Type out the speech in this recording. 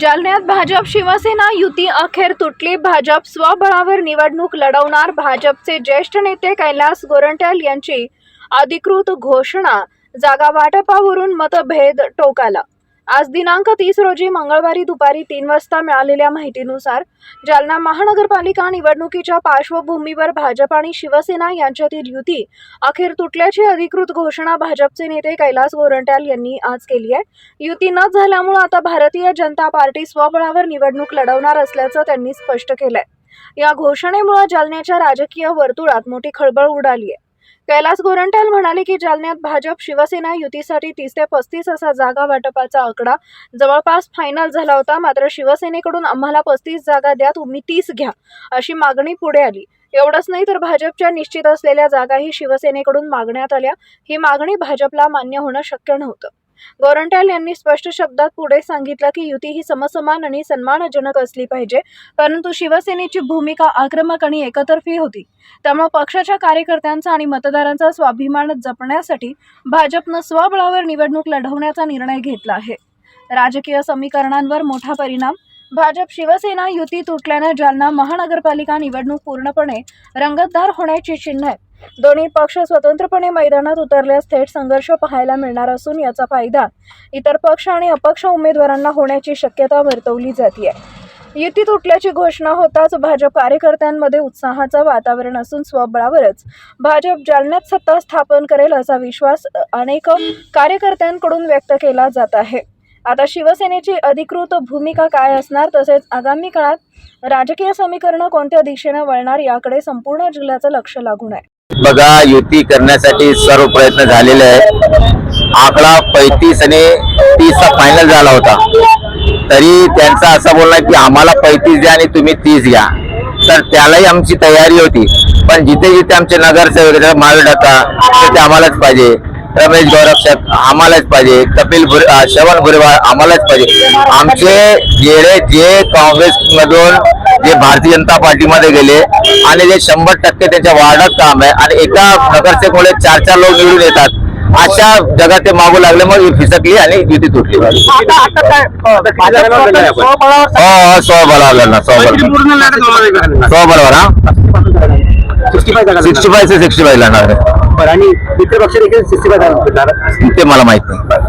जालन्यात भाजप शिवसेना युती अखेर तुटली। भाजप स्वबळावर निवडणूक लढवणार। भाजपचे ज्येष्ठ नेते कैलास गोरंट्याल यांची अधिकृत घोषणा। जागा वाटपावरून मतभेद टोकाला। आज दिनांक 30 रोजी मंगळवारी दुपारी 3 वाजता मिळालेल्या माहितीनुसार जालना महानगरपालिका निवडणुकीच्या पार्श्वभूमीवर भाजप आणि शिवसेना यांच्यातील युती अखेर तुटल्याची अधिकृत घोषणा भाजपचे नेते कैलास गोरंट्याल यांनी आज केली आहे। युती न झाल्यामुळे आता भारतीय जनता पार्टी स्वबळावर निवडणूक लढवणार असल्याचं त्यांनी स्पष्ट केलंय। या घोषणेमुळे जालन्याच्या राजकीय वर्तुळात मोठी खळबळ उडाली आहे। कैलास गोरंट्याल म्हणाले की जालन्यात भाजप शिवसेना युतीसाठी 30 ते 35 असा जागा वाटपाचा आकडा जवळपास फायनल झाला होता। मात्र शिवसेनेकडून आम्हाला 35 जागा द्या, तुम्ही 30 घ्या अशी मागणी पुढे आली। एवढंच नाही तर भाजपच्या निश्चित असलेल्या जागाही शिवसेनेकडून मागण्यात आल्या। ही मागणी भाजपला मान्य होणं शक्य नव्हतं। गोरंट्याल यांनी स्पष्ट शब्दात पुढे सांगितलं की युती ही समसमान आणि सन्मानजनक असली पाहिजे, परंतु शिवसेनेची भूमिका आक्रमक आणि एकतर्फी होती। त्यामुळे पक्षाच्या कार्यकर्त्यांचा आणि मतदारांचा स्वाभिमान जपण्यासाठी भाजपनं स्वबळावर निवडणूक लढवण्याचा निर्णय घेतला आहे। राजकीय समीकरणांवर मोठा परिणाम। भाजप शिवसेना युती तुटल्याने जालना महानगरपालिका निवडणूक पूर्णपणे रंगतदार होण्याची चिन्ह आहेत। दोन्ही पक्ष स्वतंत्रपणे मैदानात उतरल्यास थेट संघर्ष पाहायला मिळणार असून याचा फायदा इतर पक्ष आणि अपक्ष उमेदवारांना होण्याची शक्यता वर्तवली जाते। युती तुटल्याची घोषणा होताच भाजप कार्यकर्त्यांमध्ये उत्साहाचं वातावरण असून स्वबळावरच भाजप जालन्यात सत्ता स्थापन करेल असा विश्वास अनेक कार्यकर्त्यांकडून व्यक्त केला जात आहे। आता शिवसेनेची अधिकृत भूमिका काय असणार, तसेच आगामी काळात राजकीय समीकरण कोणत्या दिशेने वळणार याकडे संपूर्ण जिल्ह्याचं लक्ष लागून आहे। बघा, युती करण्यासाठी सर्व प्रयत्न झालेले आहेत। आकडा 35 आणि 30 फायनल झाला होता, तरी त्यांचा असं बोलणं की आम्हाला 35 द्या आणि तुम्ही 30 घ्या। तर त्यालाही आमची तयारी होती, पण जिथे जिथे आमचे नगरसेवक माळ टाका ते आम्हालाच पाहिजे, रमेश गौरक्षक आम्हालाच पाहिजे, श्रवण भुरेवाळ आम्हालाच पाहिजे। आमचे जे काँग्रेस मधून जे भारतीय जनता पार्टीमध्ये गेले आणि जे 100% त्यांच्या वार्डात काम आहे आणि एका नगरसेवकामुळे 4 लोक निवडून येतात, अशा जगात ते मागू लागले, मग फिसकली आणि युती तुटली। स्वबळावर 65 से 65 लढणार आहे। आणि मित्र पक्ष देखील 65 ते मला माहित नाही।